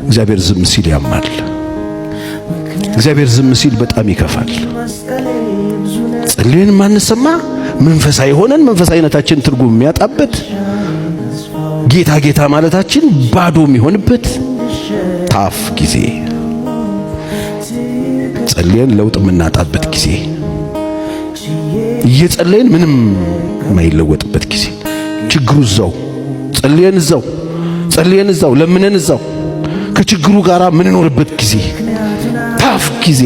እግዚአብሔር ዝም ሲል ያማል። እግዚአብሔር ዝም ሲል በጣም ይከፋል። ጸልየን ማንሰማ መንፈሳዊ ሆነን መንፈሳዊነታችን ትርጉም የሚያጣበት ጌታ ጌታ ማለታችን ባዶ የሚሆንበት ታፍ ጊዜ፣ ጸልየን ለውጥ የምናጣበት ጊዜ፣ እየጸለየን ምንም የማይለወጥበት ጊዜ፣ ችግሩ እዛው ጸልየን እዛው ለምነን እዛው ከችግሩ ጋር ምንኖርበት ጊዜ፣ ታፍ ጊዜ።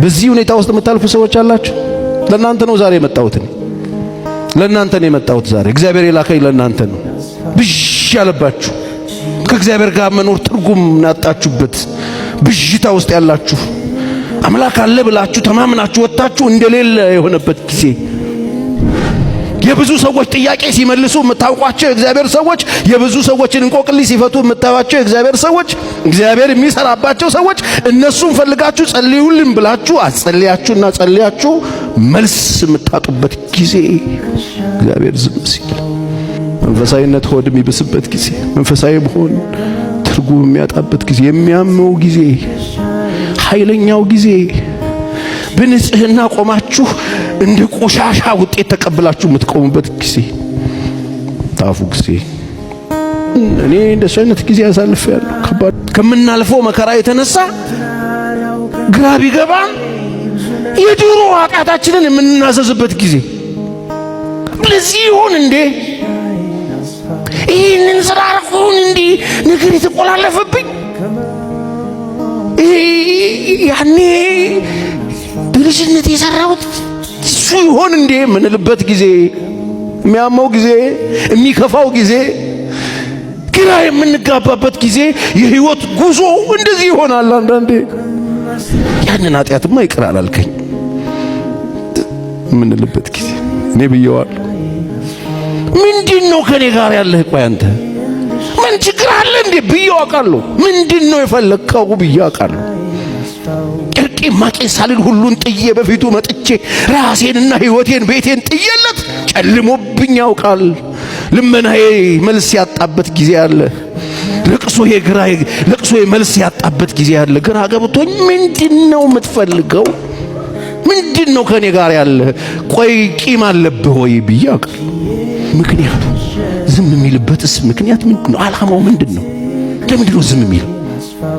በዚህ ሁኔታ ውስጥ የምታልፉ ሰዎች አላችሁ። ለእናንተ ነው ዛሬ የመጣሁት። ለእናንተ ነው የመጣሁት ዛሬ። እግዚአብሔር የላከኝ ለእናንተ ነው። ብዥ ያለባችሁ ከእግዚአብሔር ጋር መኖር ትርጉም ያጣችሁበት ብዥታ ውስጥ ያላችሁ አምላክ አለ ብላችሁ ተማምናችሁ ወጣችሁ እንደሌለ የሆነበት ጊዜ፣ የብዙ ሰዎች ጥያቄ ሲመልሱ የምታውቋቸው እግዚአብሔር ሰዎች፣ የብዙ ሰዎችን እንቆቅልሽ ሲፈቱ የምታዩዋቸው እግዚአብሔር ሰዎች፣ እግዚአብሔር የሚሰራባቸው ሰዎች፣ እነሱን ፈልጋችሁ ጸልዩልን ብላችሁ አጸልያችሁና ጸልያችሁ መልስ የምታጡበት ጊዜ፣ እግዚአብሔር ዝም ሲል መንፈሳዊነት ሆድ የሚብስበት ጊዜ፣ መንፈሳዊ መሆን ትርጉም የሚያጣበት ጊዜ፣ የሚያመው ጊዜ፣ ኃይለኛው ጊዜ፣ በንጽህና ቆማችሁ እንደ ቆሻሻ ውጤት ተቀብላችሁ የምትቆሙበት ጊዜ፣ ታፉ ጊዜ። እኔ እንደሱ አይነት ጊዜ አሳልፌያለሁ። ከባድ ከምናልፈው መከራ የተነሳ ግራ ቢገባን የድሮ ኃጢአታችንን የምንናዘዝበት ጊዜ፣ ለዚህ ይሁን እንዴ ይህንን ስራ አርፎን እንዴ ነገር የተቆላለፈብኝ ያኔ በልጅነት የሰራሁት እሱ ይሆን እንዴ ምንልበት ጊዜ፣ የሚያመው ጊዜ፣ የሚከፋው ጊዜ፣ ግራ የምንጋባበት ጊዜ፣ የህይወት ጉዞ እንደዚህ ይሆናል። አንዳንዴ ያንን ኃጢአትማ ይቅር አላልከኝ ምንልበት ጊዜ፣ እኔ ብየዋለሁ። ምንድነው ከኔ ጋር ያለህ? ቆይ አንተ ምን ችግር አለ እንዴ ብዬው አውቃለሁ። ምንድነው የፈለከው ብዬው አውቃለሁ። እርቄ ማቄ ሳልል ሁሉን ጥዬ በፊቱ መጥቼ ራሴንና ህይወቴን ቤቴን ጥዬለት ጨልሞብኝ ያውቃል። ልመናዬ መልስ ያጣበት ጊዜ አለ። ለቅሶዬ መልስ ያጣበት ጊዜ አለ። ግራ ገብቶኝ ምንድነው የምትፈልገው? ምንድነው ከኔ ጋር ያለ? ቆይ ቂም አለብህ ወይ ብዬ አውቃለሁ። ምክንያቱ ዝም የሚልበትስ ምክንያት ምንድነው? ዓላማው ምንድነው? ለምንድነው ዝም የሚለው?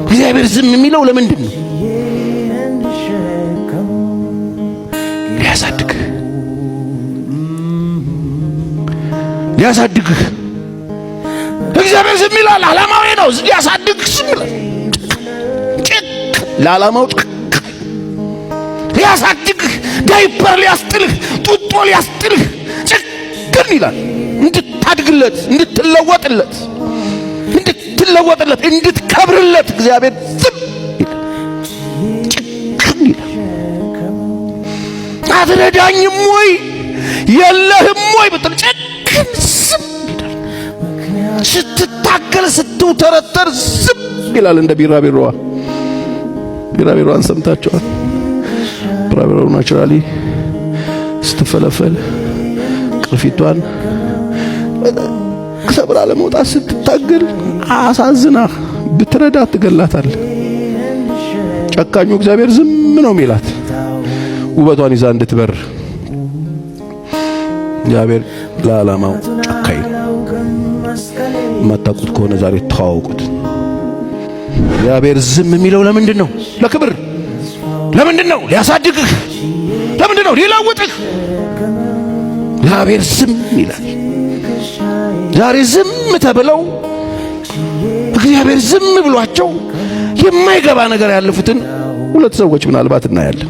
እግዚአብሔር ዝም የሚለው ለምንድነው? ሊያሳድግህ እግዚአብሔር ዝም ይላል። ዓላማው ነው ሊያሳድግህ። ዝም ይላል ለዓላማው ሊያሳድግህ፣ ዳይፐር ሊያስጥልህ፣ ጡጦ ሊያስጥልህ ጭክን ይላል። እንድታድግለት፣ እንድትለወጥለት፣ እንድትከብርለት እግዚአብሔር ዝም ይላል። ጭክን ይላል። አትረዳኝም ወይ የለህም ወይ ብትል ጭክን ዝም ይላል። ስትታገል ስትውተረተር ዝም ይላል። እንደ ቢራቢሮዋን ሰምታችኋል? ቢራቢሮ ናቹራሊ ስትፈለፈል ቅርፊቷን ሰብራ ለመውጣት ስትታገል አሳዝና ብትረዳ ትገላታል። ጨካኙ እግዚአብሔር ዝም ነው የሚላት ውበቷን ይዛ እንድትበር። እግዚአብሔር ለዓላማው ጨካኝ ነው። የማታውቁት ከሆነ ዛሬ ተዋውቁት። እግዚአብሔር ዝም የሚለው ለምንድን ነው? ለክብር። ለምንድን ነው? ሊያሳድግህ። ለምንድን ነው? ሊለውጥህ። እግዚአብሔር ዝም ይላል። ዛሬ ዝም ተብለው እግዚአብሔር ዝም ብሏቸው የማይገባ ነገር ያለፉትን ሁለት ሰዎች ምናልባት እናያለን።